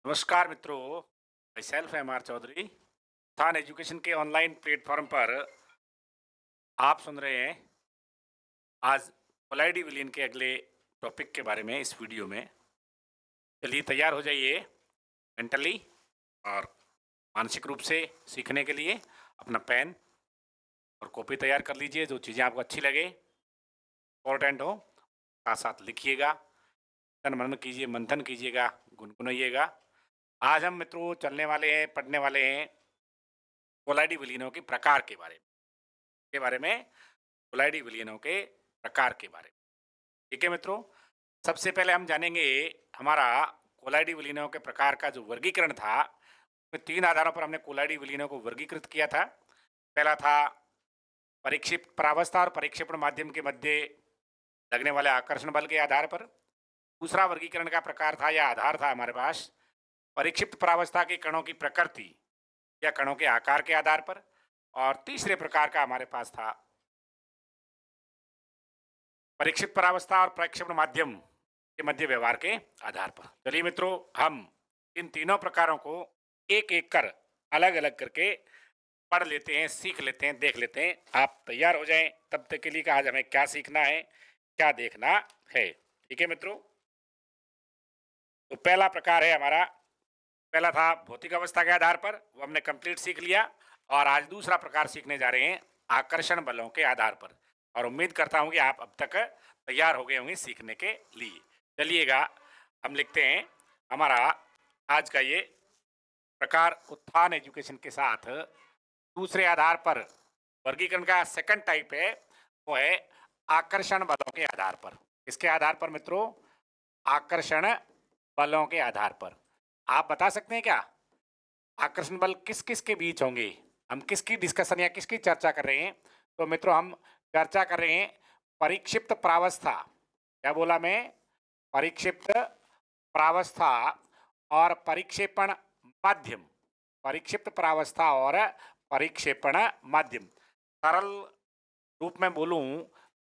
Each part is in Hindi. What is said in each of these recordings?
नमस्कार मित्रों, मैं सेल्फ एम आर चौधरी थान एजुकेशन के ऑनलाइन प्लेटफॉर्म पर आप सुन रहे हैं आज कोलाइडी विलियन के अगले टॉपिक के बारे में इस वीडियो में। चलिए तैयार हो जाइए मेंटली और मानसिक रूप से सीखने के लिए। अपना पेन और कॉपी तैयार कर लीजिए, जो चीज़ें आपको अच्छी लगे इम्पोर्टेंट हो साथ साथ लिखिएगा, तन मनन कीजिए, मंथन कीजिएगा, गुनगुनाइएगा। आज हम मित्रों चलने वाले हैं, पढ़ने वाले हैं कोलाइडी विलियनों के प्रकार के बारे में कोलाइडी विलियनों के प्रकार के बारे में। ठीक है मित्रों, सबसे पहले हम जानेंगे हमारा कोलाइडी विलीनों के प्रकार का जो वर्गीकरण था। उसमें तीन आधारों पर हमने कोलाइडी विलीनों को वर्गीकृत किया था। पहला था परीक्षिप्त प्रावस्था और परिक्षेपण माध्यम के मध्य लगने वाले आकर्षण बल के आधार पर। दूसरा वर्गीकरण का प्रकार था या आधार था हमारे पास परीक्षिप्त प्रावस्था के कणों की प्रकृति या कणों के आकार के आधार पर। और तीसरे प्रकार का हमारे पास था परीक्षित परावस्था और प्रक्षेपण माध्यम के मध्य व्यवहार के आधार पर। चलिए मित्रों, हम इन तीनों प्रकारों को एक एक कर अलग अलग करके पढ़ लेते हैं, सीख लेते हैं, देख लेते हैं। आप तैयार हो जाएं तब तक के लिए कि आज हमें क्या सीखना है, क्या देखना है। ठीक है मित्रों, तो पहला प्रकार है हमारा, पहला था भौतिक अवस्था के आधार पर, वो हमने कंप्लीट सीख लिया। और आज दूसरा प्रकार सीखने जा रहे हैं आकर्षण बलों के आधार पर। और उम्मीद करता हूं कि आप अब तक तैयार हो गए होंगे सीखने के लिए। चलिएगा, हम लिखते हैं हमारा आज का ये प्रकार उत्थान एजुकेशन के साथ दूसरे आधार पर वर्गीकरण का सेकंड टाइप है, वो है आकर्षण बलों के आधार पर। इसके आधार पर मित्रों, आकर्षण बलों के आधार पर आप बता सकते हैं क्या आकर्षण बल किस किस के बीच होंगे। हम किसकी डिस्कशन या किसकी चर्चा कर रहे हैं? तो मित्रों, हम चर्चा कर रहे हैं परिक्षिप्त प्रावस्था। क्या बोला मैं? परिक्षिप्त प्रावस्था और परिक्षेपण माध्यम। परिक्षिप्त प्रावस्था और परिक्षेपण माध्यम। सरल रूप में बोलूं,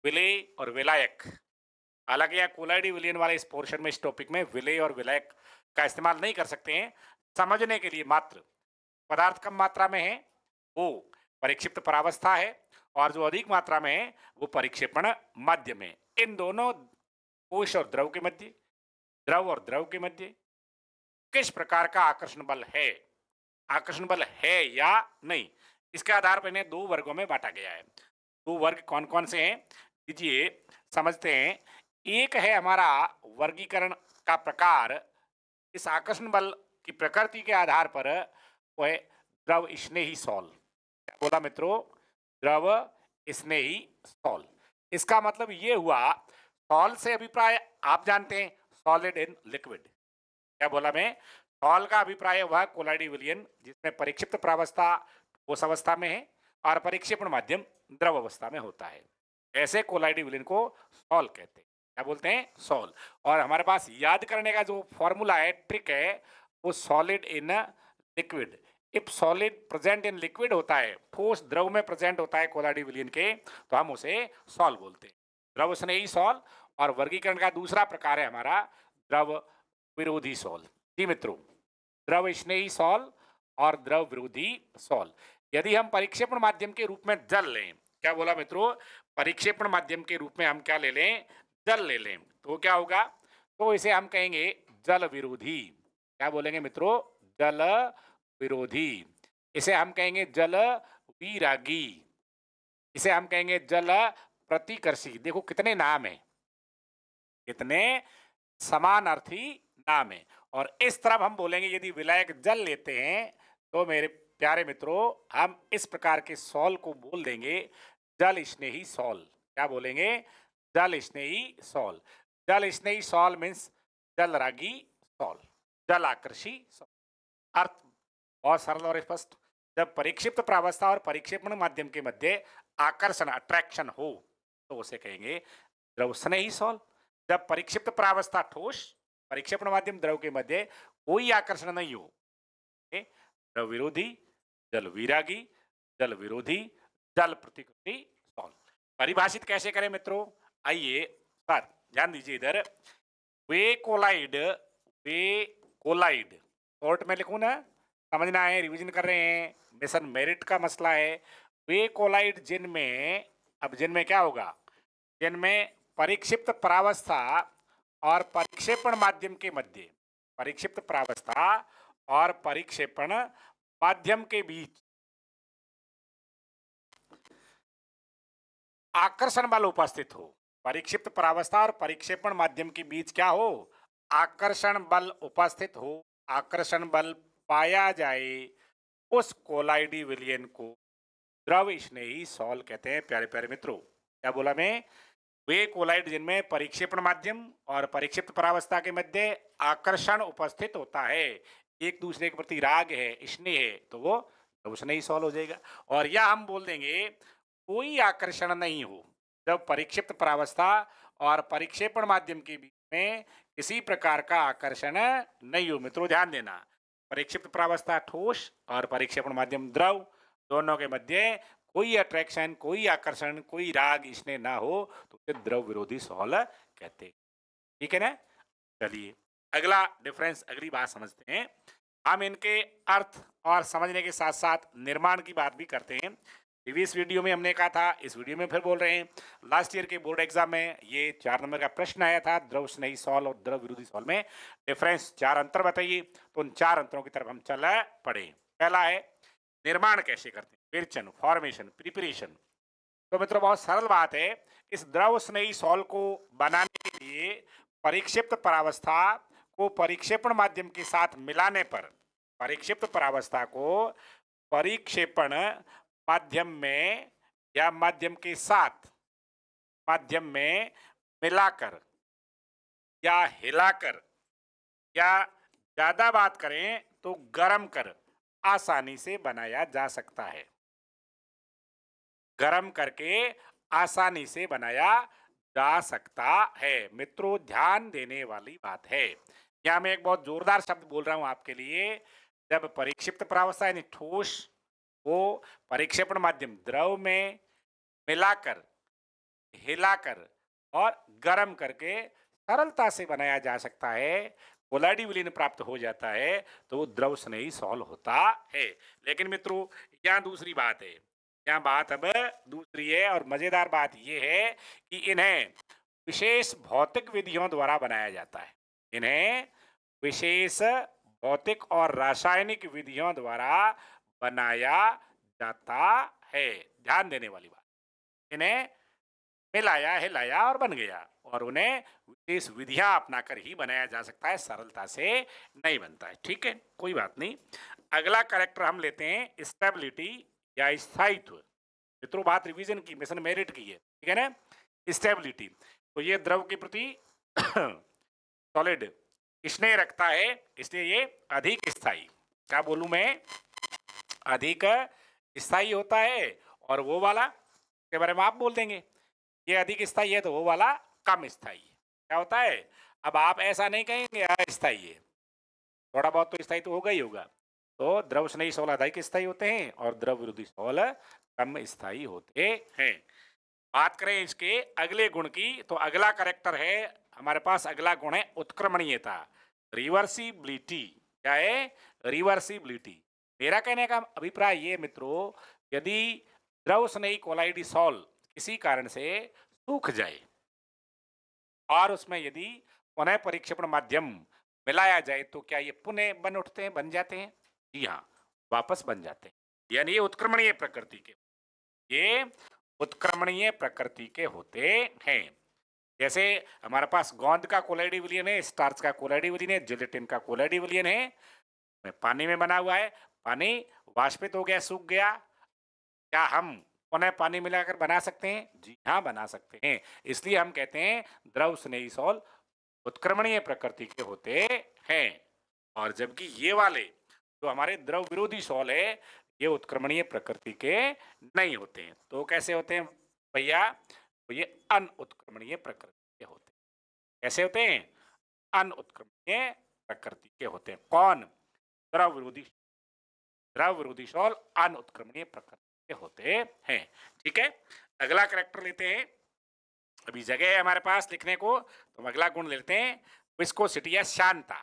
विलेय और विलायक। हालांकि यहाँ कोलाइडी विलियन वाले इस पोर्शन में, इस टॉपिक में विलेय और विलायक का इस्तेमाल नहीं कर सकते हैं। समझने के लिए मात्र पदार्थ कम मात्रा में है वो परिक्षिप्त परावस्था है, और जो अधिक मात्रा में है वो परिक्षेपण माध्यम है। इन दोनों कोश और द्रव के मध्य, द्रव और द्रव के मध्य किस प्रकार का आकर्षण बल है, आकर्षण बल है या नहीं, इसके आधार पर इन्हें दो वर्गों में बांटा गया है। दो वर्ग कौन कौन से हैं, लीजिए समझते हैं। एक है हमारा वर्गीकरण का प्रकार इस आकर्षण बल की प्रकृति के आधार पर, वो है द्रव स्नेही सॉल। क्या बोला मित्रों? द्रव स्नेही सॉल। इसका मतलब ये हुआ, सॉल से अभिप्राय आप जानते हैं सॉलिड इन लिक्विड। क्या बोला मैं? सॉल का अभिप्राय हुआ कोलाइडी विलियन, जिसमें परिक्षिप्त प्रावस्था ठोस अवस्था में है और परिक्षेपण माध्यम द्रव अवस्था में होता है। ऐसे कोलाइडी विलियन को सॉल कहते हैं। क्या बोलते हैं? सॉल। और हमारे पास याद करने का जो फॉर्मूला है, ट्रिक है, वो solid in liquid. If solid present in liquid होता है, ठोस द्रव में प्रेजेंट होता है कोलाइडी विलियन के, तो हम उसे सॉल बोलते हैं। द्रव स्नेही सॉल। और वर्गीकरण का दूसरा प्रकार है हमारा द्रव विरोधी सॉल। जी मित्रों, द्रव स्नेही सॉल और द्रव विरोधी सॉल। यदि हम परिक्षेपण माध्यम के रूप में जल लें, क्या बोला मित्रों? परिक्षेपण माध्यम के रूप में हम क्या ले लें? जल ले लें, तो क्या होगा? तो इसे हम कहेंगे जल विरोधी। क्या बोलेंगे मित्रों? जल विरोधी। इसे हम कहेंगे जल विरागी। इसे हम कहेंगे जल प्रतिकर्षी। देखो कितने नाम है, कितने समानार्थी नाम है। और इस तरफ हम बोलेंगे, यदि विलायक जल लेते हैं तो मेरे प्यारे मित्रों, हम इस प्रकार के सॉल को बोल देंगे जल स्नेही सॉल। क्या बोलेंगे? जल स्नेही सॉल। जल स्नेही सॉल मीन्स जल रागी सॉल, जल आकर्षी सॉल। अर्थ बहुत सरल और स्पष्ट। जब परिक्षिप्त प्रावस्था और परिक्षेपण माध्यम के मध्य आकर्षण, अट्रैक्शन हो, तो उसे कहेंगे द्रव स्नेही सॉल। जब परिक्षिप्त प्रावस्था ठोस, परिक्षेपण माध्यम द्रव के मध्य कोई आकर्षण नहीं हो, द्रव विरोधी, जल विरागी, जल विरोधी, जल प्रतिकृति सॉल। परिभाषित कैसे करें मित्रों? आइए सर ध्यान दीजिए इधर। वे कोलाइड, वे कोलाइड शॉर्ट में लिखूं ना, समझना है, रिवीजन कर रहे हैं, मिशन मेरिट का मसला है। वे कोलाइड जिनमें, अब जिनमें क्या होगा, जिनमें परिक्षिप्त प्रावस्था और परिक्षेपण माध्यम के मध्य, परिक्षिप्त प्रावस्था और परिक्षेपण माध्यम के बीच आकर्षण बल उपस्थित हो। परिक्षिप्त प्रावस्था और परिक्षेपण माध्यम के बीच क्या हो, आकर्षण बल उपस्थित हो, आकर्षण बल पाया जाए, उस कोलाइडी विलयन को द्रव स्नेही सॉल कहते हैं। प्यारे प्यारे मित्रों, क्या बोला मैं, वे कोलाइड जिनमें परिक्षेपण माध्यम और परिक्षिप्त परावस्था के मध्य आकर्षण उपस्थित होता है, एक दूसरे के प्रति राग है, स्नेह है, तो वो द्रव स्नेही सॉल हो जाएगा। और या हम बोल देंगे कोई आकर्षण नहीं हो, जब परिक्षिप्त परावस्था और परिक्षेपण माध्यम के बीच में किसी प्रकार का आकर्षण नहीं हो। मित्रों ध्यान देना, परिक्षिप्त परावस्था ठोस और परिक्षेपण माध्यम द्रव, दोनों के मध्य कोई अट्रैक्शन, कोई आकर्षण, कोई राग स्नेह ना हो, तो उसे द्रव विरोधी सॉल कहते हैं। ठीक है ना। चलिए अगला डिफरेंस, अगली बात समझते हैं। हम इनके अर्थ और समझने के साथ साथ निर्माण की बात भी करते हैं। प्रीवियस वीडियो में हमने कहा था, इस वीडियो में फिर बोल रहे हैं, लास्ट ईयर के बोर्ड एग्जाम में ये 4 नंबर का प्रश्न आया था, द्रव स्नेही सॉल और द्रव विरोधी सॉल में डिफरेंस, 4 अंतर बताइए। तो उन 4 अंतरों की तरफ हम चल पड़े। पहला है निर्माण कैसे करते हैं, विरचन, फॉर्मेशन, प्रिपरेशन। तो मित्रों बहुत सरल बात है, इस द्रव स्नेही सॉल को बनाने के लिए परिक्षिप्त परावस्था को परिक्षेपण माध्यम के साथ मिलाने पर, परिक्षिप्त परावस्था को परिक्षेपण माध्यम में या माध्यम के साथ, माध्यम में मिलाकर या हिलाकर, या ज्यादा बात करें तो गर्म कर आसानी से बनाया जा सकता है। गर्म करके आसानी से बनाया जा सकता है। मित्रों ध्यान देने वाली बात है, यहां मैं एक बहुत जोरदार शब्द बोल रहा हूं आपके लिए। जब परिक्षिप्त प्रावस्था यानी ठोस को परिक्षेपण माध्यम द्रव में मिलाकर, हिलाकर और गर्म करके सरलता से बनाया जा सकता है, कोलाइडी विलीन प्राप्त हो जाता है, तो वो द्रव स्नेही सॉल होता है। लेकिन मित्रों यहाँ दूसरी बात है, यहाँ बात अब दूसरी है, और मजेदार बात यह है कि इन्हें विशेष भौतिक विधियों द्वारा बनाया जाता है। इन्हें विशेष भौतिक और रासायनिक विधियों द्वारा बनाया जाता है। ध्यान देने वाली बात, इन्हें मिलाया, हिलाया और बन गया, और उन्हें विशेष विधियां अपनाकर ही बनाया जा सकता है, सरलता से नहीं बनता है। ठीक है, कोई बात नहीं। अगला कैरेक्टर हम लेते हैं स्टेबिलिटी या स्थायित्व। मित्रों बात रिवीजन की, मिशन मेरिट की है, ठीक है ना। स्टेबिलिटी, तो ये द्रव के प्रति सॉलिड स्नेह रखता है, इसलिए ये अधिक स्थायी, क्या बोलूं मैं, अधिक स्थायी होता है। और वो वाला के बारे में आप बोल देंगे, ये अधिक स्थायी है, तो वो वाला कम स्थायी है। क्या होता है, अब आप ऐसा नहीं कहेंगे अस्थायी है, थोड़ा बहुत तो स्थायी तो होगा ही होगा। तो द्रव स्नेही सॉल अधिक स्थायी होते हैं और द्रव विरोधी सॉल कम स्थायी होते हैं। बात करें इसके अगले गुण की, तो अगला कैरेक्टर है हमारे पास, अगला गुण है उत्क्रमणीयता, रिवर्सिबिलिटी। क्या है, रिवर्सिबिलिटी। मेरा कहने का अभिप्राय ये मित्रों, यदि द्रव स्नेही कोलाइडी सॉल किसी कारण से सूख जाए और उसमें यदि पुनः परिक्षेपण माध्यम मिलाया जाए, तो क्या ये पुनः बन उठते हैं, बन जाते हैं? जी हाँ, वापस बन जाते हैं। यानी ये उत्क्रमणीय प्रकृति के, ये उत्क्रमणीय प्रकृति के होते हैं। जैसे हमारे पास गोंद का कोलाइडी विलयन है, स्टार्च का कोलाइडी विलयन है, जिलेटिन का कोलाइडी विलयन है, पानी में बना हुआ है, पानी वाष्पित हो गया, सूख गया, क्या हम पुनः पानी मिलाकर बना सकते हैं? जी हाँ, बना सकते हैं। इसलिए हम कहते हैं द्रव स्नेही सॉल उत्क्रमणीय प्रकृति के होते हैं, और जबकि ये वाले जो हमारे द्रव विरोधी सॉल है, ये उत्क्रमणीय प्रकृति के नहीं होते हैं। तो कैसे होते हैं भैया, तो ये अनउत्क्रमणीय प्रकृति के होते हैं। कैसे होते हैं, अनउत्क्रमणीय प्रकृति के होते हैं। कौन, द्रव विरोधी, द्रव विरोधी सॉल अनउत्क्रमणीय प्रकृति के होते हैं। ठीक है, अगला कैरेक्टर लेते हैं, अभी जगह है हमारे पास लिखने को, तो हम अगला गुण लेते हैं विस्कोसिटी या श्यानता।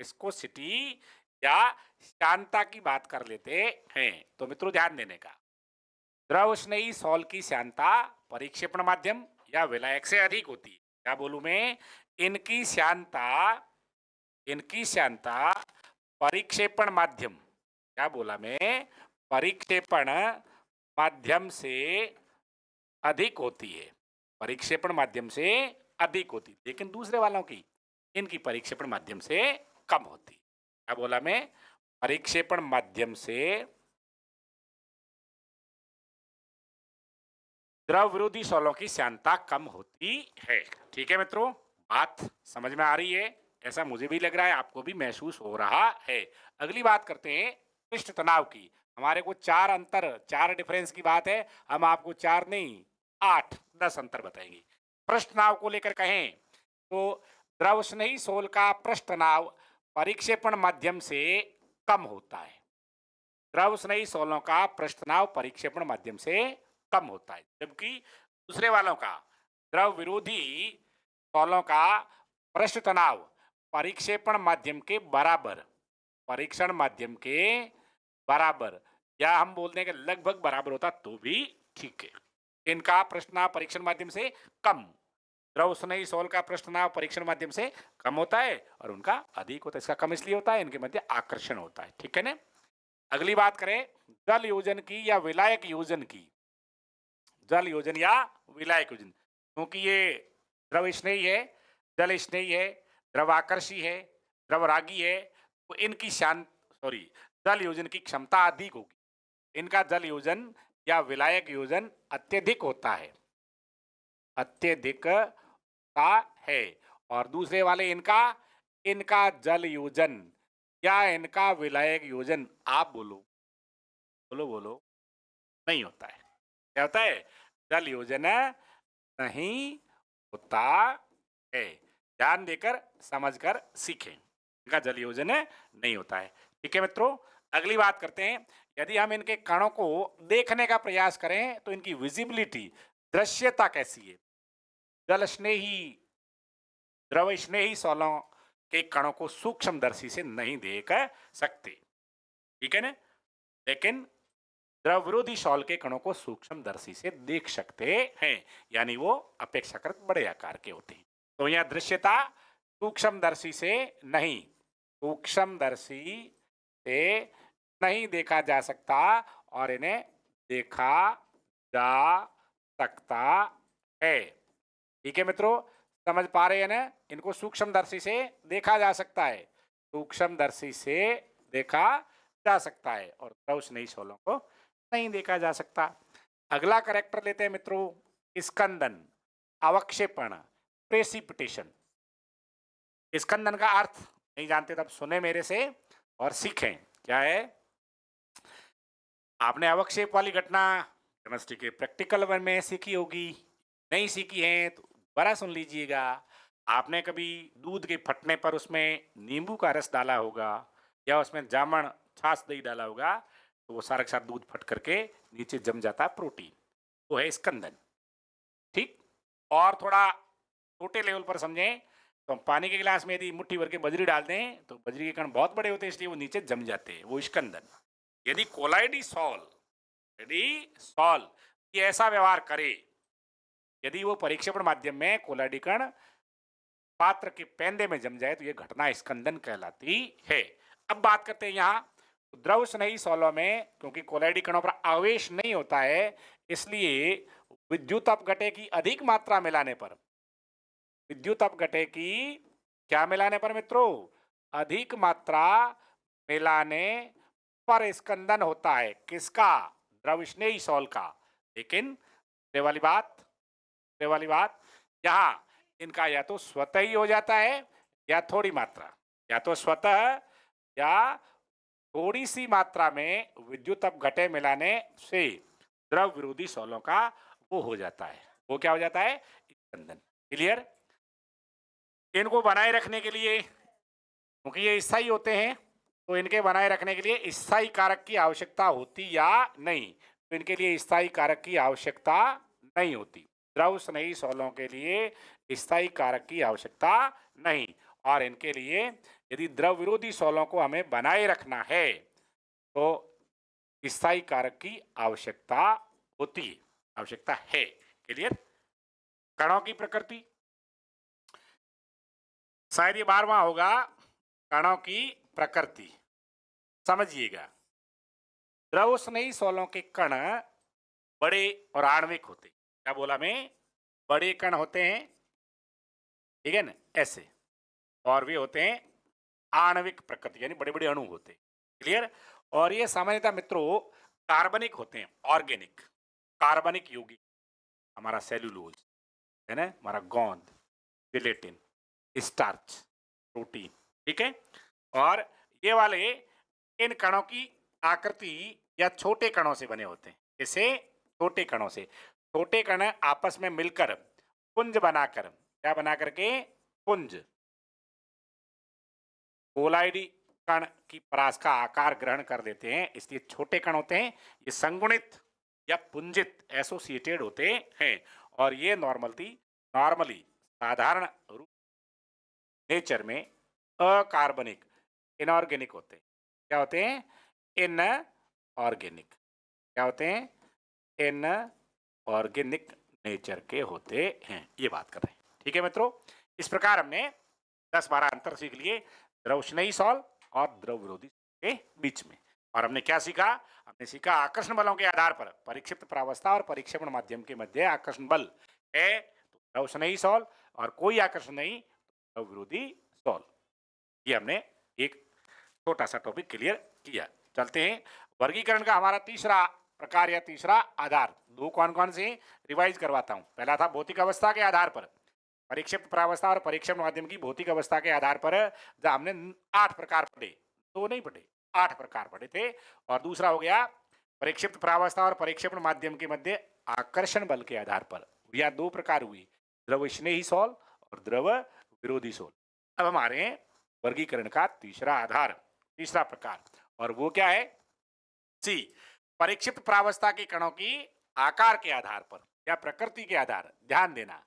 विस्कोसिटी या श्यानता की बात कर लेते हैं। तो मित्रों ध्यान देने का, द्रव स्नेही सॉल की श्यानता परिक्षेपण माध्यम या विलायक से अधिक होती है। क्या बोलूं मैं? इनकी श्यानता, इनकी श्यानता परिक्षेपण माध्यम, क्या बोला मैं? परिक्षेपण माध्यम से अधिक होती है, परिक्षेपण माध्यम से अधिक होती, लेकिन दूसरे वालों की, इनकी परिक्षेपण माध्यम से कम होती। क्या बोला मैं? परिक्षेपण माध्यम से द्रव विरोधी सॉलों की श्यानता कम होती है। ठीक है मित्रों, बात समझ में आ रही है? ऐसा मुझे भी लग रहा है, आपको भी महसूस हो रहा है। अगली बात करते हैं पृष्ठ तनाव की। हमारे को चार अंतर, चार डिफरेंस की बात है, हम आपको चार नहीं 8 10 अंतर बताएंगे। पृष्ठ तनाव को लेकर कहें तो द्रव स्नेही सोल का पृष्ठ तनाव परिक्षेपण माध्यम से कम होता है। द्रव स्नेही सोलों का पृष्ठ तनाव परिक्षेपण माध्यम से कम होता है, जबकि दूसरे वालों का, द्रव विरोधी सोलों का पृष्ठ तनाव परिक्षेपण माध्यम के बराबर, परीक्षण माध्यम के बराबर, या हम बोलते हैं कि लगभग बराबर होता तो भी ठीक है। इनका पृष्ठ तनाव परीक्षण माध्यम से कम, द्रव स्नेही सोल का पृष्ठ तनाव परीक्षण माध्यम से कम होता है और उनका अधिक होता है। इसका कम इसलिए होता है, इनके मध्य आकर्षण होता है। ठीक है ना? अगली बात करें जल योजन की या विलायक योजन की। जल योजन या विलायक योजन, क्योंकि ये द्रव स्नेही है, जल स्नेही है, द्रव आकर्षी है, द्रव रागी है, तो इनकी सॉरी जल योजन की क्षमता अधिक होगी। इनका जल योजन या विलायक योजन अत्यधिक होता है, अत्यधिक का है। और दूसरे वाले इनका, इनका जल योजन या इनका विलायक योजन, आप बोलो बोलो बोलो, नहीं होता है। क्या होता है? जल योजन नहीं होता है। ध्यान देकर समझकर सीखें, इनका जल योजन नहीं होता है। ठीक है मित्रों, अगली बात करते हैं, यदि हम इनके कणों को देखने का प्रयास करें तो इनकी विजिबिलिटी, दृश्यता कैसी है? जल स्नेही, द्रव स्नेही सॉलों के कणों को सूक्ष्मदर्शी से नहीं देख सकते, ठीक है ना? लेकिन द्रव विरोधी सॉल के कणों को सूक्ष्मदर्शी से देख सकते हैं, यानी वो अपेक्षाकृत बड़े आकार के होते हैं। तो यह दृश्यता सूक्ष्मदर्शी से नहीं, सूक्ष्मदर्शी से नहीं देखा जा सकता और इन्हें देखा जा सकता है। ठीक है मित्रों, समझ पा रहे हैं ना? इनको सूक्ष्मदर्शी से देखा जा सकता है, सूक्ष्मदर्शी से देखा जा सकता है, और द्रव स्नेही सॉलों को नहीं देखा जा सकता। अगला करेक्टर लेते हैं मित्रों, स्कंदन, अवक्षेपण, प्रेसिपिटेशन। स्कंदन का अर्थ नहीं जानते तब सुने मेरे से और सीखें। क्या है? आपने अवक्षेप वाली घटना केमिस्ट्री के प्रैक्टिकल वन में सीखी होगी, नहीं सीखी है तो बड़ा सुन लीजिएगा। आपने कभी दूध के फटने पर उसमें नींबू का रस डाला होगा या उसमें जामन छाछ दही डाला होगा, तो वो सारा के साथ दूध फट करके नीचे जम जाता है प्रोटीन, वो है स्कंदन। ठीक, और थोड़ा छोटे लेवल पर समझें तो हम पानी के गिलास में यदि मुट्ठी भर के बजरी डाल दें तो बजरी के कण बहुत बड़े होते हैं, इसलिए वो नीचे जम जाते हैं, वो स्कंदन। यदि कोलाइडी सॉल, यदि सॉल ये ऐसा व्यवहार करे, यदि वो परीक्षेपण माध्यम में कोलाइडी कण पात्र के पेंदे में जम जाए तो यह घटना स्कंदन कहलाती है। अब बात करते हैं यहाँ द्रव स्नेही सॉलों में, क्योंकि कोलाइडी कणों पर आवेश नहीं होता है, इसलिए विद्युत अपघटे की अधिक मात्रा मिलाने पर, विद्युत अपघटे की क्या मिलाने पर मित्रों? अधिक मात्रा मिलाने पर स्कंदन होता है। किसका? द्रव स्नेही सॉल का। लेकिन ये वाली बात, ये वाली बात, यहाँ इनका या तो स्वतः ही हो जाता है या थोड़ी मात्रा, या तो स्वतः या थोड़ी सी मात्रा में विद्युत अपघटे मिलाने से द्रव विरोधी सॉलों का वो हो जाता है। वो क्या हो जाता है? स्कंदन। क्लियर? इनको बनाए रखने के लिए, क्योंकि ये स्थायी होते हैं, तो इनके बनाए रखने के लिए स्थायी कारक की आवश्यकता होती या नहीं? तो इनके लिए स्थायी कारक की आवश्यकता नहीं होती। द्रव स्नेही सॉलों के लिए स्थायी कारक की आवश्यकता नहीं, और इनके लिए यदि द्रव विरोधी सॉलों को हमें बनाए रखना है तो स्थायी कारक की आवश्यकता होती है, आवश्यकता है। क्लियर? कणों की प्रकृति, शायद ये 12वां होगा, कणों की प्रकृति। समझिएगा, द्रव स्नेही सॉलों के कण बड़े और आणविक होते हैं। क्या बोला मैं? बड़े कण होते हैं, ठीक है ना, ऐसे, और वे होते हैं आणविक प्रकृति, यानी बड़े बड़े अणु होते हैं। क्लियर? और ये सामान्यतः मित्रों कार्बनिक होते हैं, ऑर्गेनिक, कार्बनिक यौगिक, हमारा सेल्यूलोज है ना, हमारा गोंद, जिलेटिन, स्टार्च, प्रोटीन, ठीक है। और ये वाले इन कणों की आकृति या छोटे कणों से बने होते हैं। इसे छोटे कणों से, छोटे कण आपस में मिलकर पुंज बनाकर, क्या बना करके? पुंज, कोलाइडी कण की परास का आकार ग्रहण कर लेते हैं, इसलिए छोटे कण होते हैं। ये संगुणित या पुंजित एसोसिएटेड होते हैं, और ये नॉर्मली साधारण रूप नेचर में अकार्बनिक, इनऑर्गेनिक होते हैं। क्या होते हैं? In organic. क्या होते हैं? इन ऑर्गेनिक नेचर के होते हैं, ये बात कर रहे हैं। ठीक है मित्रों, इस प्रकार हमने 10-12 अंतर सीख लिए द्रव स्नेही सॉल और द्रव विरोधी के बीच में। और हमने क्या सीखा? हमने सीखा आकर्षण बलों के आधार पर परिक्षिप्त प्रावस्था और परिक्षेपण माध्यम के मध्य आकर्षण बल है तो द्रव स्नेही सॉल, और कोई आकर्षण नहीं तो द्रव विरोधी सॉल। ये हमने एक छोटा सा टॉपिक क्लियर किया। चलते हैं वर्गीकरण का हमारा तीसरा प्रकार या तीसरा आधार। दो कौन कौन से रिवाइज करवाता हूं। पहला था भौतिक अवस्था के आधार पर, परिक्षेप्त प्रावस्था और परिक्षेपण माध्यम की भौतिक अवस्था के आधार पर, जहां हमने 8 प्रकार पढ़े, दो नहीं पढ़े, 8 प्रकार पढ़े थे। और दूसरा हो गया परिक्षिप्त प्रावस्था और परिक्षेपण माध्यम के मध्य आकर्षण बल के आधार पर। यह 2 प्रकार हुई, द्रव स्नेही सॉल और द्रव विरोधी सॉल। अब हमारे वर्गीकरण का तीसरा आधार, तीसरा प्रकार, और वो क्या है? सी, परिक्षिप्त प्रावस्था के कणों की आकार के आधार पर या प्रकृति के आधार। ध्यान देना,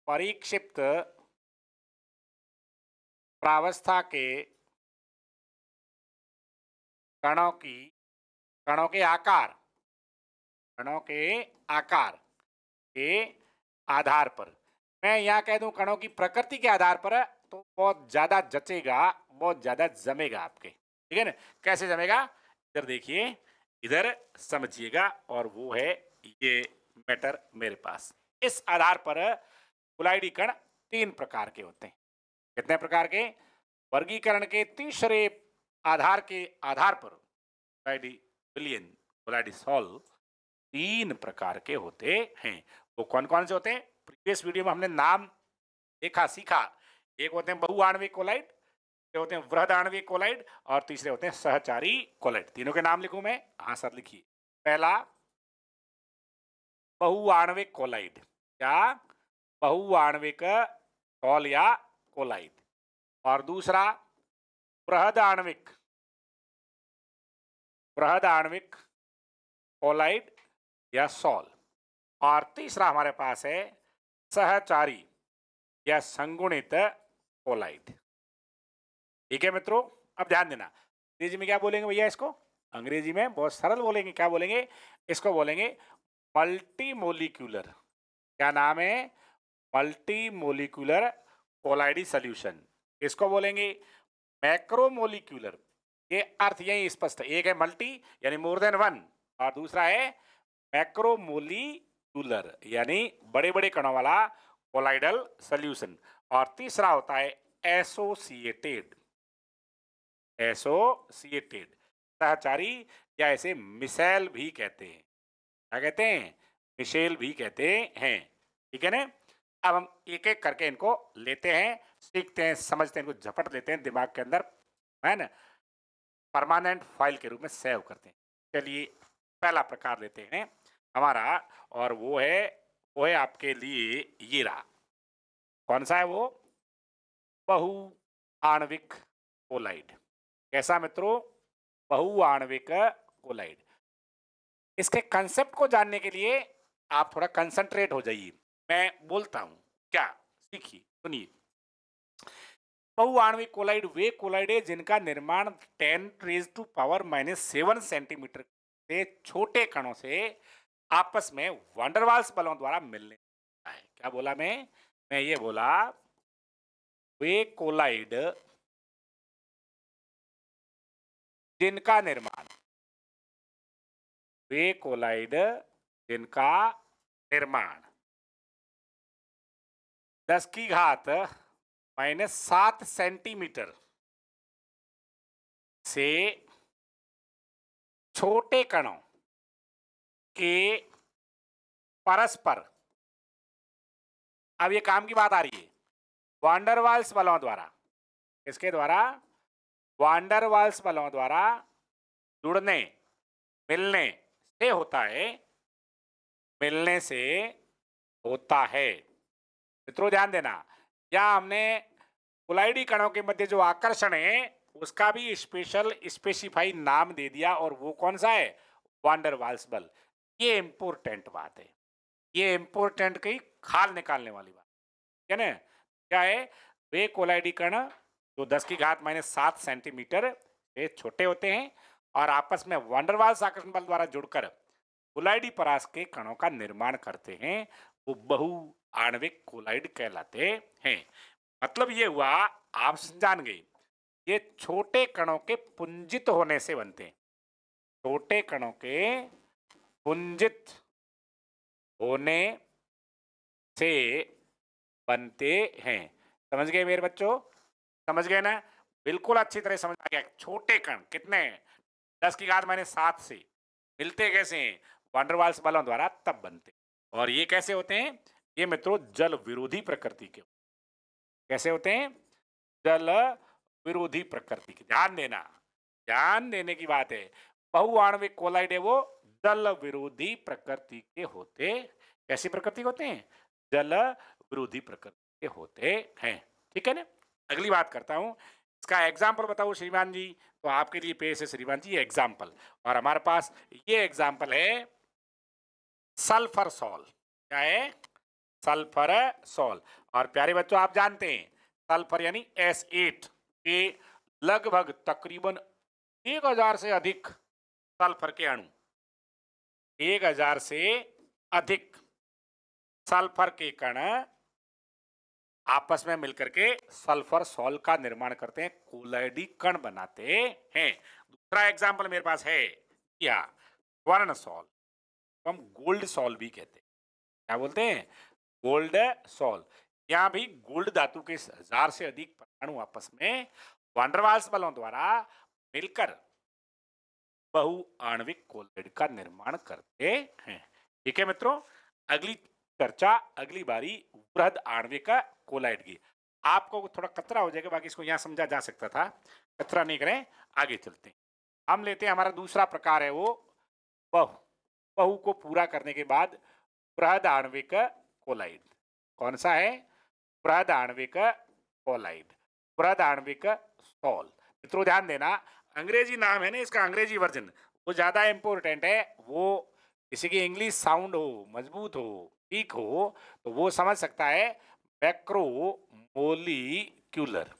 परिक्षिप्त प्रावस्था के कणों की, कणों के आकार, कणों के आकार के आधार पर, मैं यहां कह दूं कणों की प्रकृति के आधार पर, तो बहुत ज्यादा जचेगा, बहुत ज्यादा जमेगा आपके। ठीक है ना? कैसे जमेगा? इधर देखिए, इधर समझिएगा, और वो है ये मैटर मेरे पास। इस आधार पर कुलाइडी कण 3 प्रकार के होते हैं। कितने प्रकार के? वर्गीकरण के तीसरे आधार के आधार पर कुलाइडी बिलियन, कुलाइडी सॉल 3 प्रकार के होते हैं। वो कौन कौन से होते हैं? प्रीवियस वीडियो में हमने नाम देखा, सीखा। एक होते हैं बहुआण्विक कोलाइड, दूसरे होते हैं वृहद आणविक कोलाइड, और तीसरे होते हैं सहचारी कोलाइड। तीनों के नाम लिखूं मैं? हाँ सर, लिखिए। पहला बहुआण्विक कोलाइड, क्या? बहुआण्विक सॉल या कोलाइड। और दूसरा बृहद आणविक, बृहद आणविक कोलाइड या सॉल। और तीसरा हमारे पास है सहचारी या संगुणित कोलाइड। ठीक है मित्रों, अब ध्यान देना, अंग्रेजी में क्या बोलेंगे भैया इसको? अंग्रेजी में बहुत सरल बोलेंगे। क्या बोलेंगे? इसको बोलेंगे मल्टीमोलिक्यूलर। क्या नाम है? मल्टीमोलिक्यूलर कोलाइडी सॉल्यूशन। इसको बोलेंगे मैक्रोमोलिक्यूलर। ये अर्थ यही स्पष्ट है, एक है मल्टी यानी मोर देन वन, और दूसरा है मैक्रोमोलिक्यूलर यानी बड़े बड़े कणों वाला कोलाइडल सॉल्यूशन। और तीसरा होता है एसोसिएटेड, एसोसिएटेड सहचारी, या ऐसे मिसेल भी कहते हैं। क्या कहते हैं? मिशेल भी कहते हैं। ठीक है ना? अब हम एक एक करके इनको लेते हैं, सीखते हैं, समझते हैं, इनको झपट लेते हैं दिमाग के अंदर, है ना, परमानेंट फाइल के रूप में सेव करते हैं। चलिए पहला प्रकार लेते हैं हमारा, और वो है आपके लिए ये रहा। कौन सा है वो? बहुआण्विक कोलाइड। कैसा मित्रों? बहुआण्विक कोलाइड। इसके कंसेप्ट को जानने के लिए आप थोड़ा कंसंट्रेट हो जाइए, मैं बोलता हूं क्या, सीखिए, सुनिए। बहुआण्विक कोलाइड वे कोलाइड है जिनका निर्माण 10⁻⁻7 सेंटीमीटर से छोटे कणों से आपस में वंडरवाल्स बलों द्वारा मिलने लगता है। क्या बोला मैं ये बोला वे कोलाइड जिनका निर्माण वे कोलाइड जिनका निर्माण 10⁻⁻7 सेंटीमीटर से छोटे कणों के परस्पर, अब ये काम की बात आ रही है, वांडरवाल्स बलों द्वारा, इसके द्वारा वांडरवाल्स बलों द्वारा जुड़ने मिलने से होता है, मिलने से होता है। मित्रों ध्यान देना, यहां हमने कोलाइडी कणों के मध्य जो आकर्षण है उसका भी स्पेशल स्पेसिफाई नाम दे दिया, और वो कौन सा है? वांडरवाल्स बल। ये इंपोर्टेंट बात है, ये इंपोर्टेंट कहीं खाल निकालने वाली बात है ना। क्या है? वे कोलाइडी कण जो 10⁻⁻7 सेंटीमीटर से छोटे होते हैं और आपस में वांडरवाल्स आकर्षण बल द्वारा जुड़कर कोलाइडी परास के कणों का निर्माण करते हैं, वो बहुआण्विक कोलाइड कहलाते हैं। मतलब ये हुआ, आप जान गए, ये छोटे कणों के पुंजित होने से बनते हैं, छोटे कणों के पुंजित होने से बनते हैं। समझ गए मेरे बच्चों? समझ गए ना? बिल्कुल अच्छी तरह समझ आ गया। छोटे कण कितने? 10⁻⁷ से मिलते कैसे हैं? वांडरवाल्स बलों द्वारा तब बनते। और ये कैसे होते हैं? ये मित्रों जल विरोधी प्रकृति के। कैसे होते हैं? जल विरोधी प्रकृति के। ध्यान देना, ध्यान देने की बात है। बहुआण्विक कोलाइड है वो जल विरोधी प्रकृति के होते। कैसी प्रकृति होते हैं? जल विरोधी प्रकृति के होते हैं। ठीक है ना? अगली बात करता हूं, इसका एग्जाम्पल बताओ श्रीमान जी। तो आपके लिए पेश है श्रीमान जी एग्जाम्पल, और हमारे पास ये एग्जाम्पल है सल्फर सॉल। क्या है? Sulphur sol. और प्यारे बच्चों आप जानते हैं सल्फर यानी S8 के लगभग तकरीबन 1000 से अधिक सल्फर के अणु, 1000 से अधिक सल्फर के कण आपस में मिलकर के सल्फर सॉल का निर्माण करते हैं, कोलाइडी कण बनाते हैं। दूसरा एग्जाम्पल मेरे पास है क्या? स्वर्ण सॉल, हम गोल्ड सॉल भी कहते हैं। क्या बोलते हैं? Gold sol. यहां भी गोल्ड धातु के 1000 से अधिक परमाणु आपस में वांडरवाल्स बलों द्वारा मिलकर बहुआण्विक कोलाइड का निर्माण करते हैं। ठीक है मित्रों, अगली चर्चा, अगली बारी वृहद आणविक कोलाइड की। आपको थोड़ा कतरा हो जाएगा, बाकी इसको यहां समझा जा सकता था, कतरा नहीं करें, आगे चलते हैं। हम लेते हैं हमारा दूसरा प्रकार है वो बहु। बहु को पूरा करने के बाद वृहद आणविक कोलाइड। कौन सा है? वृहद आणविक कोलाइड, वृहद आणविक सॉल। मित्रों ध्यान देना, अंग्रेजी नाम है ना इसका, अंग्रेजी वर्जन वो ज्यादा इंपॉर्टेंट है। वो किसी की इंग्लिश साउंड हो, मजबूत हो, ठीक हो, तो वो समझ सकता है। मैक्रो मोलिक्यूलर,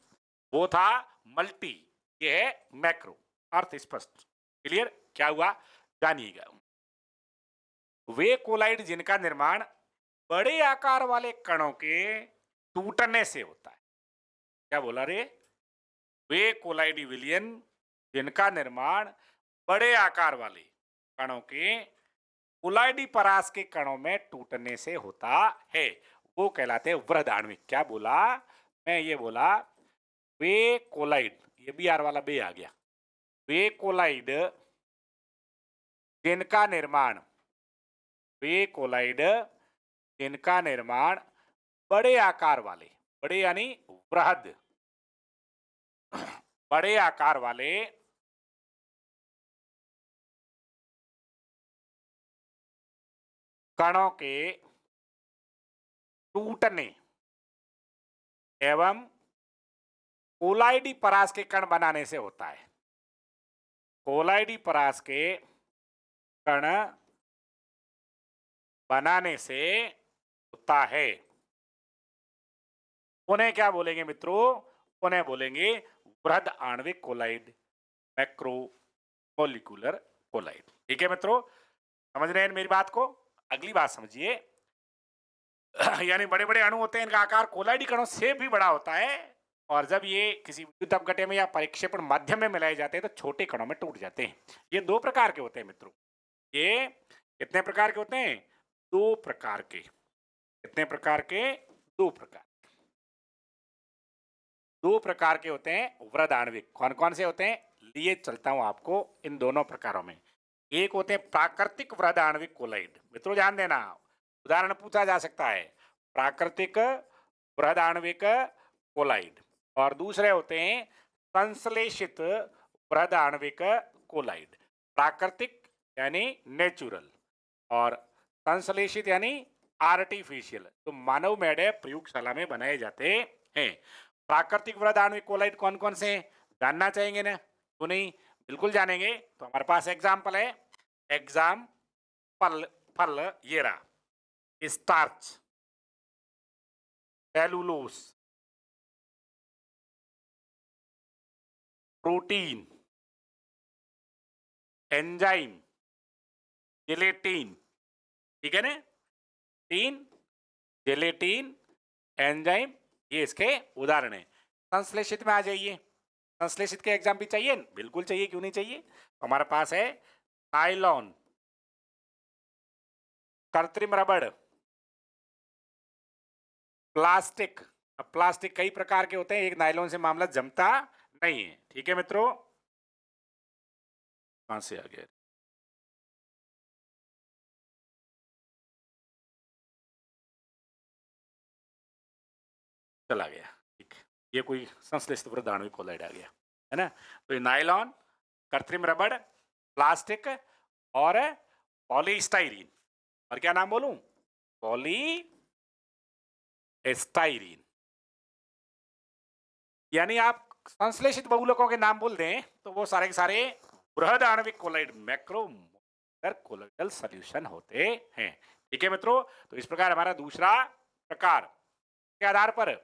वो था मल्टी, ये है मैक्रो। अर्थ स्पष्ट, क्लियर? क्या हुआ जानिएगा। वे कोलाइड जिनका निर्माण बड़े आकार वाले कणों के टूटने से होता है। क्या बोला रे? वे कोलाइडी विलियन जिनका निर्माण बड़े आकार वाले कणों के कोलाइडी परास के कणों में टूटने से होता है, वो कहलाते हैं वृहद आणविक। क्या बोला मैं? ये बोला वे कोलाइड, ये बी आर वाला बे आ गया। वे कोलाइड जिनका निर्माण, वे कोलाइड जिनका निर्माण बड़े आकार वाले, बड़े यानी वृहद, बड़े आकार वाले कणों के टूटने एवं कोलाइडी परास के कण बनाने से होता है। कोलाइडी परास के कण बनाने से होता है। उन्हें क्या बोलेंगे मित्रों? उन्हें बोलेंगे वृहद आणविक कोलाइड, मैक्रो मॉलिक्यूलर कोलाइड। ठीक है मित्रों, समझ रहे हैं मेरी बात को? अगली बात समझिए। यानी बड़े बड़े अणु होते हैं, इनका आकार कोलाइडी कणों से भी बड़ा होता है, और जब ये किसी विद्युत अपघट्य में या परिक्षेपण माध्यम में मिलाए जाते हैं तो छोटे कणों में टूट जाते हैं। ये दो प्रकार के होते हैं मित्रों। ये कितने प्रकार के होते हैं? दो प्रकार के। कितने प्रकार के? दो प्रकार। दो प्रकार के होते हैं वृहद आणविक। कौन कौन से होते हैं? लिए चलता हूं आपको इन दोनों प्रकारों में। एक होते हैं प्राकृतिक वृहद आणविक कोलाइड। मित्रों ध्यान देना, उदाहरण पूछा जा सकता है, प्राकृतिक वृहद आणविक कोलाइड। और दूसरे होते हैं संश्लेषित वृहद आणविक कोलाइड। प्राकृतिक यानी नेचुरल, और संश्लेषित यानी आर्टिफिशियल, तो मानव मेढे प्रयोगशाला में बनाए जाते हैं। प्राकृतिक वृहद आणविक कोलाइड कौन कौन से हैं? जानना चाहेंगे ना? तो नहीं, बिल्कुल जानेंगे। तो हमारे पास एग्जाम्पल है। एग्जाम्पल फल ये रहा, starch, cellulose, protein, enzyme, gelatin. ठीक है ना? तीन, जेलेटिन, एंजाइम, ये इसके उदाहरण है। संश्लेषित में आ जाइए। संश्लेषित के एग्जाम भी चाहिए? बिल्कुल चाहिए, क्यों नहीं चाहिए। हमारे पास है नायलॉन, कृत्रिम रबड़, प्लास्टिक। अब प्लास्टिक कई प्रकार के होते हैं, एक नायलॉन से मामला जमता नहीं है। ठीक है मित्रों, कहां से आ गया? चला गया। ठीक, ये कोई संश्लेषित वृहद आणविक कोलाइड आ गया है ना। तो ये नायलॉन, कृत्रिम रबड़, प्लास्टिक और पॉलीस्टाइरीन। और क्या नाम बोलूं? पॉलीस्टाइरीन। यानी आप संश्लेषित बहुलकों के नाम बोल दें तो वो सारे के सारे बृहद आणविक कोलाइड, मैक्रोमोलर कोलाइडल सॉल्यूशन होते हैं। ठीक है मित्रों, तो इस प्रकार हमारा दूसरा प्रकार के आधार पर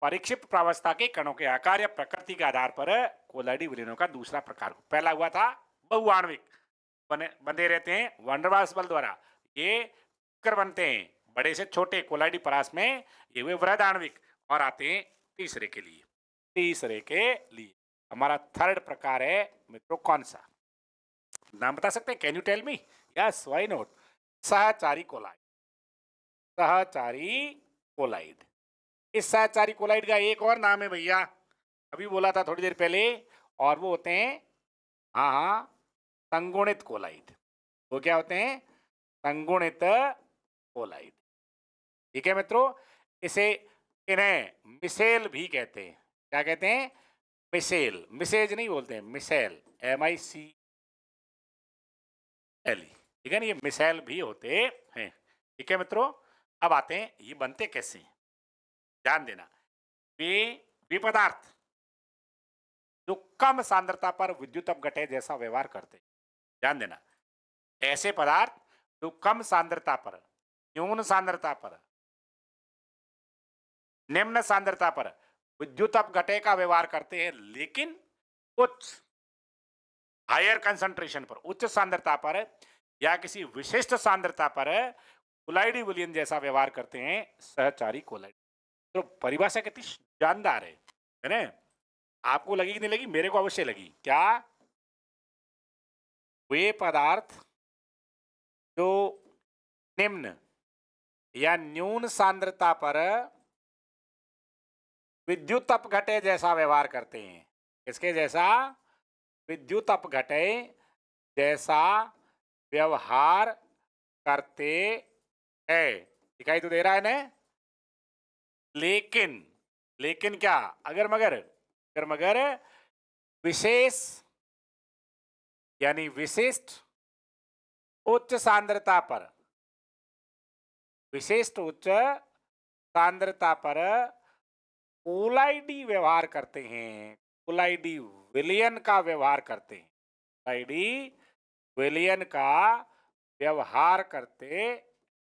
परिक्षिप्त प्रावस्था के कणों के आकार या प्रकृति के आधार पर कोलाइडी विलीनों का दूसरा प्रकार। पहला हुआ था बहुआण्विक, बंधे रहते हैं वनडरवाल्स बल द्वारा, ये कर बनते हैं बड़े से छोटे कोलाइडी परास में, ये हुए वृहद आणविक। और आते हैं तीसरे के लिए। तीसरे के लिए हमारा थर्ड प्रकार है मित्रों, कौन सा? नाम बता सकते हैं? Can you tell me? Yes, why not? सहचारी कोलाइड। सहचारी कोलाइड। इस सहचारी कोलाइड का एक और नाम है भैया, अभी बोला था थोड़ी देर पहले, और वो होते हैं, हाँ हाँ, संगुणित कोलाइड। वो क्या होते हैं? संगुणित कोलाइड। ठीक है मित्रों, इसे इन्हें मिसेल भी कहते हैं। क्या कहते हैं? मिसेल। मिसेज नहीं बोलते हैं, मिसेल, MICLE। ठीक है ना, ये मिसाइल भी होते हैं। ठीक है मित्रों, अब आते हैं ये बनते कैसे हैं। ध्यान देना, वे पदार्थ जो कम सांद्रता पर विद्युत अपघटय जैसा व्यवहार करते हैं। ध्यान देना, ऐसे पदार्थ जो कम सांद्रता पर, न्यून सांद्रता पर, निम्न सांद्रता पर विद्युत अपघटय का व्यवहार करते हैं, लेकिन उच्च, हायर कंसंट्रेशन पर, उच्च सांद्रता पर या किसी विशिष्ट सांद्रता पर कोलाइडी विलयन जैसा व्यवहार करते हैं, सहचारी कोलाइड। तो परिभाषा कितनी जानदार है ना? आपको लगी कि नहीं लगी? मेरे को अवश्य लगी। क्या? वे पदार्थ जो निम्न या न्यून सांद्रता पर विद्युत अपघटय जैसा व्यवहार करते हैं। किसके जैसा? विद्युत अपघटय जैसा व्यवहार करते हैं। दिखाई तो दे रहा है ना? लेकिन, लेकिन क्या? अगर मगर, अगर मगर विशेष यानी विशिष्ट उच्च सांद्रता पर, विशिष्ट उच्च सांद्रता पर कोलाइडी व्यवहार करते हैं, कोलाइडी विलयन का व्यवहार करते हैं, कोलाइडी विलयन का व्यवहार करते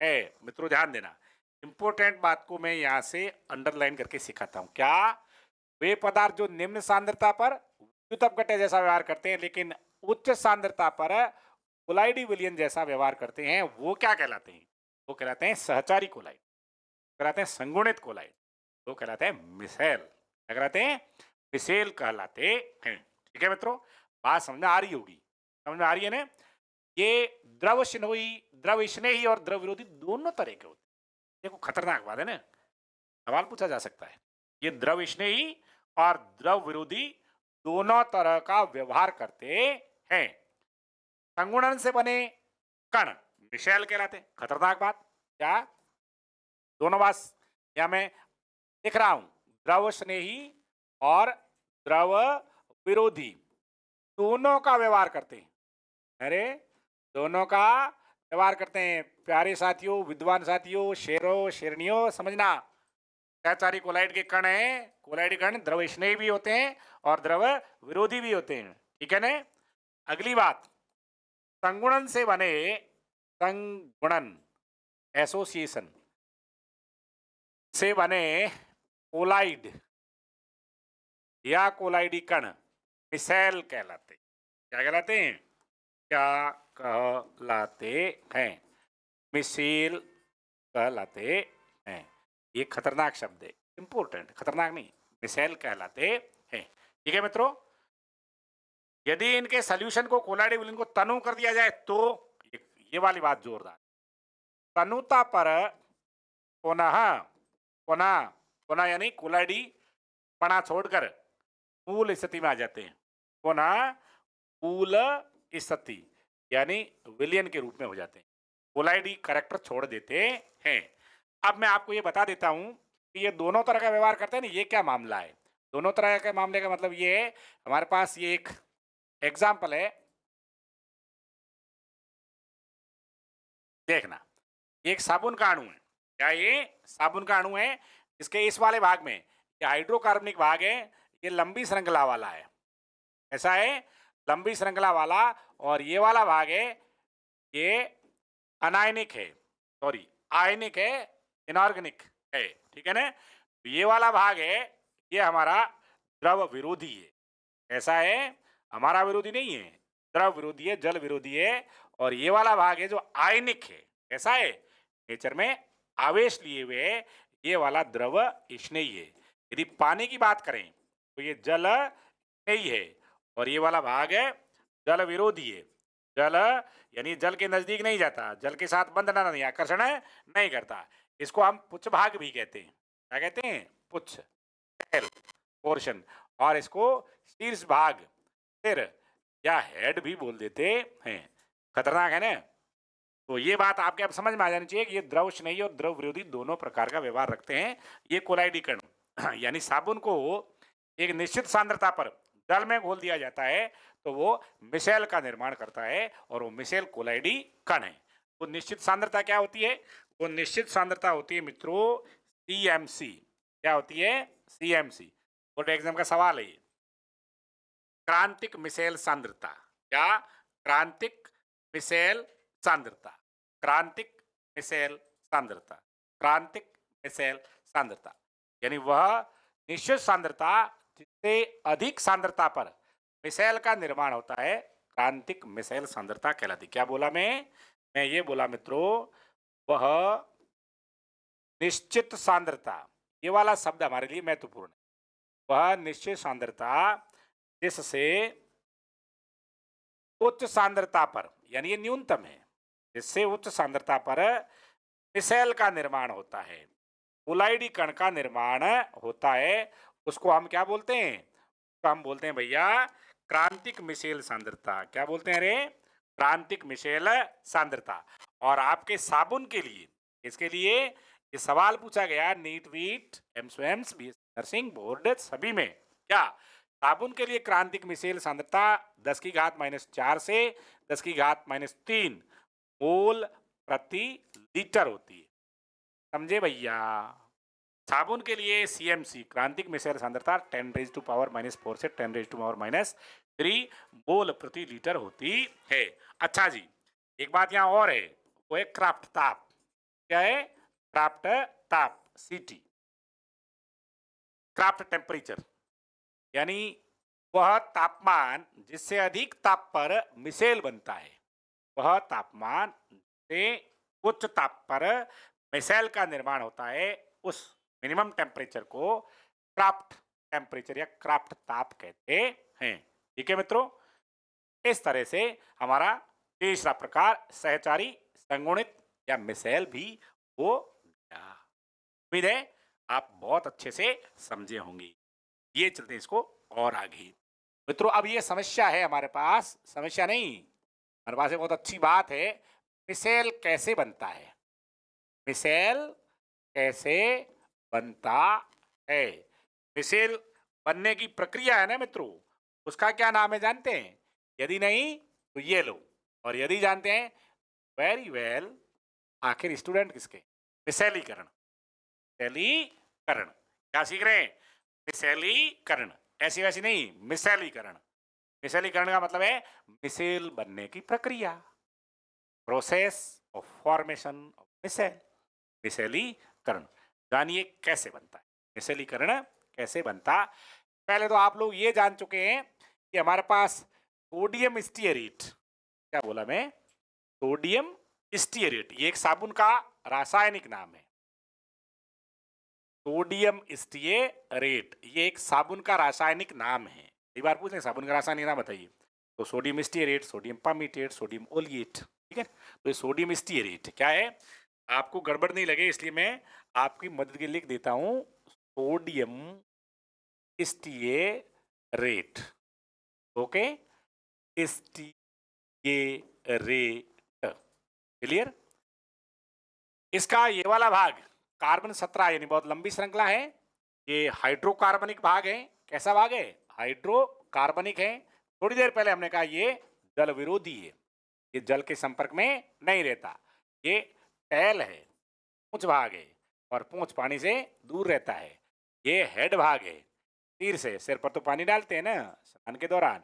हैं। मित्रों ध्यान देना, इंपॉर्टेंट बात को मैं यहां से अंडरलाइन करके सिखाता हूं। क्या? वे पदार्थ जो निम्न सांद्रता पर विद्युत अपघट्य जैसा व्यवहार करते हैं लेकिन उच्च सांद्रता पर कोलाइडी विलयन जैसा व्यवहार करते हैं, वो क्या कहलाते हैं? वो कहलाते हैं सहचारी कोलाइड, कहलाते हैं संगुणित कोलाइड, वो कहलाते हैं मिसेल। क्या कहलाते हैं? मिसेल कहलाते हैं। ठीक है मित्रों, बात समझ में आ रही होगी, समझ में आ रही है ना? ये द्रव स्नेही और द्रव विरोधी दोनों तरह के होते हैं। देखो खतरनाक बात है ना, सवाल पूछा जा सकता है। ये द्रव स्नेही और द्रव विरोधी दोनों तरह का व्यवहार करते हैं। संगुणन से बने कण मिशेल कहलाते हैं। खतरनाक बात क्या? दोनों बात या मैं लिख रहा हूं, द्रव स्नेही और द्रव विरोधी दोनों का व्यवहार करते हैं। अरे दोनों का व्यवहार करते हैं। प्यारे साथियों, विद्वान साथियों, शेरों शेरनियों, समझना, सहचारी कोलाइड के कण है, कोलाइड कण द्रव स्नेही भी होते हैं और द्रव विरोधी भी होते हैं। ठीक है ना? अगली बात, संगुणन से बने, संगुणन एसोसिएशन से बने कोलाइड या कोलाइडी कण मिसेल कहलाते। क्या कहलाते हैं? क्या कहलाते हैं? मिसेल कहलाते हैं। ये खतरनाक शब्द है, इंपोर्टेंट, खतरनाक नहीं, मिसेल कहलाते हैं। ठीक है मित्रों, यदि इनके सॉल्यूशन को कोलाइडी विलयन को तनु कर दिया जाए तो ये वाली बात जोरदार, तनुता पर पुनः पुनः पुनः यानी कोलाइडी पणा छोड़कर मूल स्थिति में आ जाते हैं। पुनः मूल स्थिति यानी विलयन के रूप में हो जाते हैं, कोलाइडी करैक्टर छोड़ देते हैं। अब मैं आपको ये बता देता हूं कि ये दोनों तरह का व्यवहार करते हैं ना, ये क्या मामला है। दोनों तरह के मामले का मतलब ये है, हमारे पास ये एक एग्जाम्पल है, देखना, ये एक साबुन का अणु है। क्या ये साबुन का अणु है? इसके इस वाले भाग में ये हाइड्रोकार्बनिक भाग है, ये लंबी श्रृंखला वाला है। ऐसा है, लंबी श्रृंखला वाला, और ये वाला भाग है ये अनायनिक है, सॉरी आयनिक है, इनऑर्गेनिक है। ठीक है ना? तो ये वाला भाग है, ये हमारा द्रव विरोधी है। ऐसा है, हमारा विरोधी नहीं है, द्रव विरोधी है, जल विरोधी है। और ये वाला भाग है जो आयनिक है, कैसा है, नेचर में आवेश लिए हुए है, ये वाला द्रव स्नेही है। यदि पानी की बात करें तो ये जल स्नेही है, और ये वाला भाग है जल विरोधी है। जल यानी जल के नजदीक नहीं जाता, जल के साथ बंधना नहीं, आकर्षण नहीं करता। इसको हम पुच्छ भाग भी कहते हैं। क्या कहते हैं? पुच्छ पोर्शन। और इसको शीर्ष भाग, सिर या हेड भी बोल देते हैं। खतरनाक है ना? तो ये बात आपके अब समझ में आ जानी चाहिए कि ये द्रव स्नेही और द्रव विरोधी दोनों प्रकार का व्यवहार रखते हैं। ये कोलाइडी कण यानी साबुन को एक निश्चित सांद्रता पर जल में घोल दिया जाता है तो वो मिसेल का निर्माण करता है, और वो मिसेल कोलाइडी कण है। वो निश्चित सांद्रता क्या होती है? वो निश्चित सांद्रता होती है मित्रों सीएमसी। क्या होती है? सीएमसी। बोर्ड एग्जाम का सवाल है ये। क्रांतिक मिसेल सांद्रता। क्या? क्रांतिक मिसेल सांद्रता, क्रांतिक मिसेल सांद्रता, क्रांतिक मिसेल सांद्रता, यानी वह निश्चित सांद्रता जिससे अधिक सांद्रता पर मिसेल का निर्माण होता है, क्रांतिक मिसेल सांद्रता कहलाती। क्या बोला मैं ये बोला मित्रों, वह निश्चित सांद्रता, ये वाला शब्द हमारे लिए महत्वपूर्ण है। वह निश्चित सांद्रता जिससे उच्च सांद्रता पर, यानी ये न्यूनतम है, जिससे उच्च सांद्रता पर मिसेल का निर्माण होता है, कोलाइडी कण का निर्माण होता है, उसको हम क्या बोलते हैं? तो हम बोलते हैं भैया क्रांतिक मिसेल सांद्रता। क्या बोलते हैं रे? क्रांतिक मिसेल सांद्रता। और आपके साबुन के लिए, इसके लिए ये सवाल पूछा गया नीट वीट एमस्वेम्स नर्सिंग बोर्ड सभी में, क्या साबुन के लिए क्रांतिक मिसेल सांद्रता 10 की घात -4 से 10 की घात -3 मोल प्रति लीटर होती है। समझे भैया? साबुन के लिए सीएमसी क्रांतिक मिसेल सांद्रता 10⁻⁻⁴ से 10⁻⁻³ मोल प्रति लीटर होती है। अच्छा जी, एक बात यहां और है, वो है क्राफ्ट ताप। क्या है? क्राफ्ट ताप, सीटी, क्राफ्ट टेम्परेचर। यानी वह तापमान जिससे अधिक ताप पर मिसेल बनता है, वह तापमान से उच्च ताप पर मिसाइल का निर्माण होता है, उस मिनिमम टेम्परेचर को क्राफ्ट टेम्परेचर या क्राफ्ट ताप कहते हैं। ठीक है मित्रों, इस तरह से हमारा तीसरा प्रकार सहचारी संगुणित या मिसाइल भी हो गया। उम्मीद है आप बहुत अच्छे से समझे होंगे। ये चलते हैं इसको और आगे। मित्रों, अब ये समस्या है हमारे पास, समस्या नहीं, हमारे पास एक बहुत अच्छी बात है। मिसाइल कैसे बनता है? मिसाइल कैसे बनता है? मिसाइल बनने की प्रक्रिया है ना मित्रों, उसका क्या नाम है जानते हैं? यदि नहीं तो ये लो, और यदि जानते हैं वेरी वेल। आखिर स्टूडेंट किसके? मिसैलीकरण। मिसैलीकरण क्या सीख रहे हैं? मिसैलीकरण, ऐसी वैसी नहीं, मिसैलीकरण। मिसैलीकरण का मतलब है मिसाइल बनने की प्रक्रिया, process of formation of micelle. मिसैलीकरण जानिए कैसे बनता है मिसैलीकरण, कैसे बनता। पहले तो आप लोग ये जान चुके हैं कि हमारे पास सोडियम स्टीयरेट, क्या बोला मैं? सोडियम स्टीयरेट, ये एक साबुन का रासायनिक नाम है। सोडियम स्टीयरेट ये एक साबुन का रासायनिक नाम है। कई बार पूछते हैं साबुन का रासायनिक नाम बताइए, तो सोडियम स्टीयरेट, सोडियम परमेटेट, सोडियम ओलिएट। ठीक है, तो ये सोडियम स्टीयरेट क्या है? आपको गड़बड़ नहीं लगे इसलिए मैं आपकी मदद के लिए लिख देता हूं, sodium stearate. Okay, stearate, clear? इसका ये वाला भाग कार्बन 17 यानी बहुत लंबी श्रृंखला है, ये हाइड्रोकार्बनिक भाग है। कैसा भाग है? हाइड्रोकार्बनिक है। थोड़ी देर पहले हमने कहा ये जल विरोधी है, ये जल के संपर्क में नहीं रहता। ये टैल है, पूंछ भाग है, और पूंछ पानी से दूर रहता है। ये हेड भाग है, सिर से, सिर पर तो पानी डालते हैं ना स्नान के दौरान।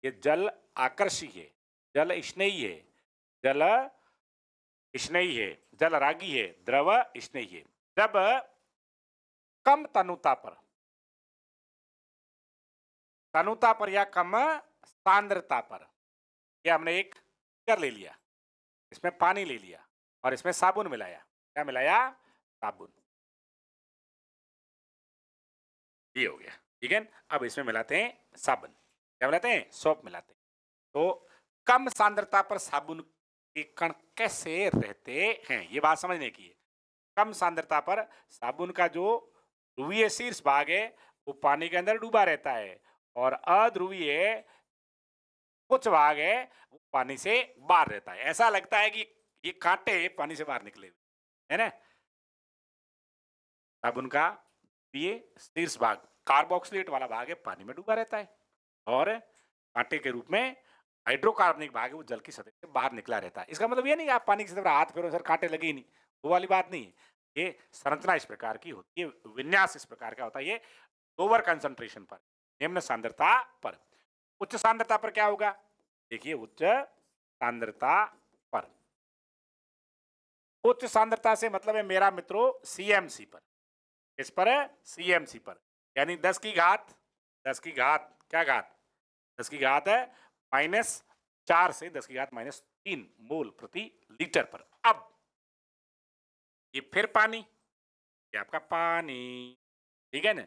ये जल आकर्षी है, जल स्नेही है, जल स्नेही है, जल रागी है, द्रव स्नेही है। जब कम तनुता पर या कम सांद्रता पर, यह हमने एक कर ले लिया, इसमें पानी ले लिया और इसमें साबुन मिलाया। क्या मिलाया? साबुन। ये हो गया, ठीक है। अब इसमें मिलाते हैं साबुन। क्या मिलाते हैं? सोप मिलाते हैं। तो कम सांद्रता पर साबुन के कण कैसे रहते हैं, ये बात समझने की है। कम सांद्रता पर साबुन का जो ध्रुवीय शीर्ष भाग है वो पानी के अंदर डूबा रहता है, और अध्रुवीय कुछ भाग है वो पानी से बाहर रहता है। ऐसा लगता है कि ये कांटे पानी से बाहर निकले हुए, है ना? साबुन का ये शीर्ष भाग, कार्बोक्सिलेट वाला भाग है, पानी में डूबा रहता है, और कांटे के रूप में हाइड्रोकार्बनिक भाग है वो जल की सतह से बाहर निकला रहता है। इसका मतलब ये नहीं कि आप पानी की सतह पर हाथ फेरो सर कांटे लगे ही नहीं, वो वाली बात नहीं है। ये संरचना इस प्रकार की होती है, विन्यास इस प्रकार का होता है। ये लोअर कंसंट्रेशन पर, निम्न सांद्रता पर। उच्च सांद्रता पर क्या होगा? देखिए, उच्च सांद्रता पर, उच्च सांद्रता से मतलब है मेरा मित्रों सीएमसी पर। इस पर है सीएमसी पर, यानी 10 की घात, 10 की घात क्या घात? 10 की घात है -4 से 10 की घात -3 मोल प्रति लीटर पर। अब ये फिर पानी, ये आपका पानी, ठीक है ना?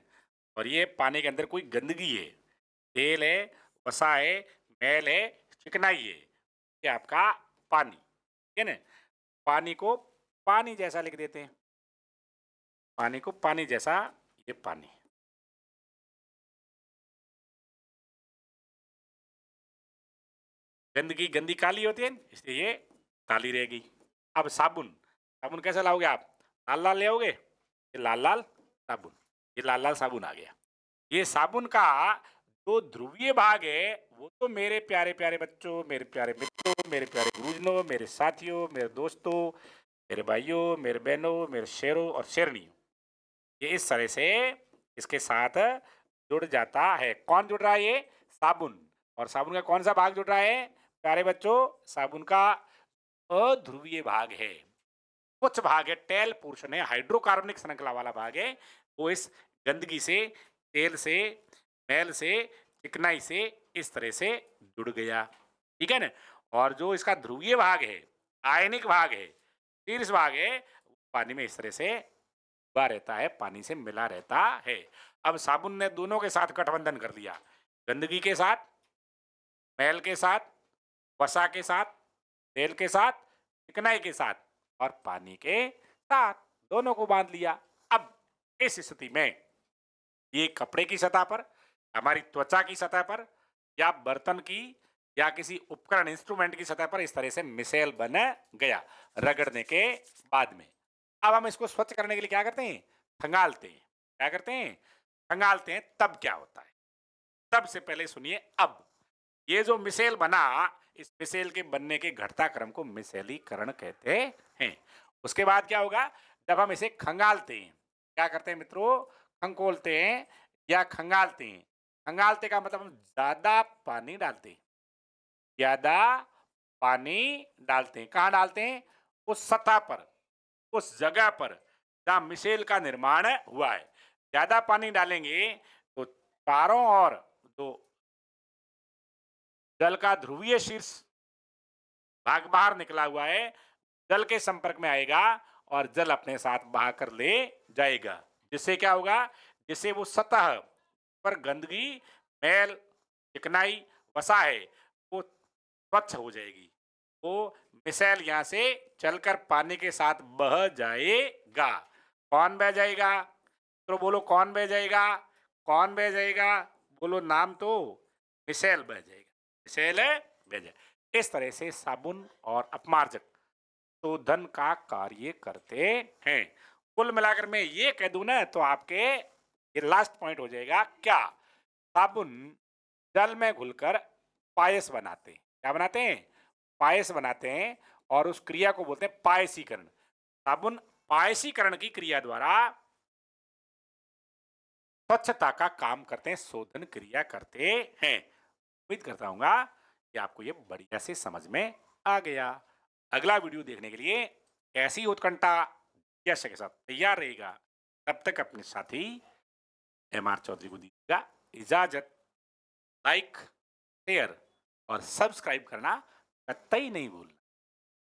और ये पानी के अंदर कोई गंदगी है, तेल है, वसा है, मैल है, चिकनाई है, ये आपका पानी, ठीक है ना? पानी को पानी जैसा लिख देते हैं, पानी को पानी जैसा, ये पानी। गंदगी गंदी काली होती है इसलिए ये काली रहेगी। अब साबुन, साबुन कैसा लाओगे आप? लाल लाल ले आओगे, ये लाल लाल साबुन, ये लाल लाल साबुन आ गया। ये साबुन का जो ध्रुवीय भाग है वो तो मेरे प्यारे प्यारे बच्चों, मेरे प्यारे मित्रों, मेरे प्यारे गुरुजनों, मेरे साथियों, मेरे दोस्तों, मेरे भाइयों, मेरे बहनों, मेरे शेरों और शेरनियों, ये इस तरह से इसके साथ जुड़ जाता है। कौन जुड़ रहा है? ये साबुन। और साबुन का कौन सा भाग जुड़ रहा है प्यारे बच्चों? साबुन का अध्रुवीय भाग है, कुछ भाग है, टेल पोर्शन है, हाइड्रोकार्बनिक श्रृंखला वाला भाग है, वो इस गंदगी से, तेल से मैल से, चिकनाई से इस तरह से जुड़ गया। ठीक है ना? और जो इसका ध्रुवीय भाग है, आयनिक भाग है, शीर्ष भाग है, पानी में इस तरह से डूबा रहता है, पानी से मिला रहता है। अब साबुन ने दोनों के साथ गठबंधन कर लिया, गंदगी के साथ, मैल के साथ, वसा के साथ, तेल के साथ, चिकनाई के साथ और पानी के साथ, दोनों को बांध लिया। अब इस स्थिति में ये कपड़े की सतह पर, हमारी त्वचा की सतह पर या बर्तन की या किसी उपकरण इंस्ट्रूमेंट की सतह पर इस तरह से मिसेल बन गया रगड़ने के बाद में। अब हम इसको स्वच्छ करने के लिए क्या करते हैं? खंगालते हैं। क्या करते हैं? खंगालते हैं। तब क्या होता है? सबसे पहले सुनिए। अब ये जो मिसेल बना, इस मिसेल के बनने के घटता क्रम को मिसेलीकरण कहते हैं। उसके बाद क्या होगा? जब हम इसे खंगालते हैं, क्या करते हैं मित्रों? खंगोलते हैं या खंगालते हैं। खंगालते का मतलब हम ज्यादा पानी डालते हैं, ज्यादा पानी डालते हैं। कहाँ डालते हैं? उस सतह पर, उस जगह पर जहां मिसेल का निर्माण हुआ है। ज्यादा पानी डालेंगे तो चारों ओर जो जल का ध्रुवीय शीर्ष भाग बाहर निकला हुआ है, जल के संपर्क में आएगा और जल अपने साथ बहा कर ले जाएगा। जिससे क्या होगा? जिससे वो सतह पर गंदगी, मैल, चिकनाई, वसा है, वो स्वच्छ हो जाएगी। वो मिसाइल यहां से चलकर पानी के साथ बह जाएगा। कौन बह जाएगा? तो बोलो कौन बह जाएगा? कौन बह जाएगा? बोलो नाम तो। मिसाइल बह जाएगा। मिसाइल बह जाएगा। इस तरह से साबुन और अपमार्जक शोधन का कार्य करते हैं। कुल मिलाकर मैं ये कह दूं ना, तो आपके ये लास्ट पॉइंट हो जाएगा। क्या? साबुन जल में घुलकर पायस बनाते हैं। क्या बनाते हैं? पायस बनाते हैं। और उस क्रिया को बोलते हैं पायसीकरण। साबुन पायसीकरण की क्रिया द्वारा स्वच्छता का काम करते हैं, शोधन क्रिया करते हैं। उम्मीद करता हूँ कि आपको ये बढ़िया से समझ में आ गया। अगला वीडियो देखने के लिए ऐसी उत्कंठा यश के साथ तैयार रहेगा। तब तक अपने साथी एमआर चौधरी को दीजिएगा इजाजत। लाइक, शेयर और सब्सक्राइब करना कतई नहीं भूलना।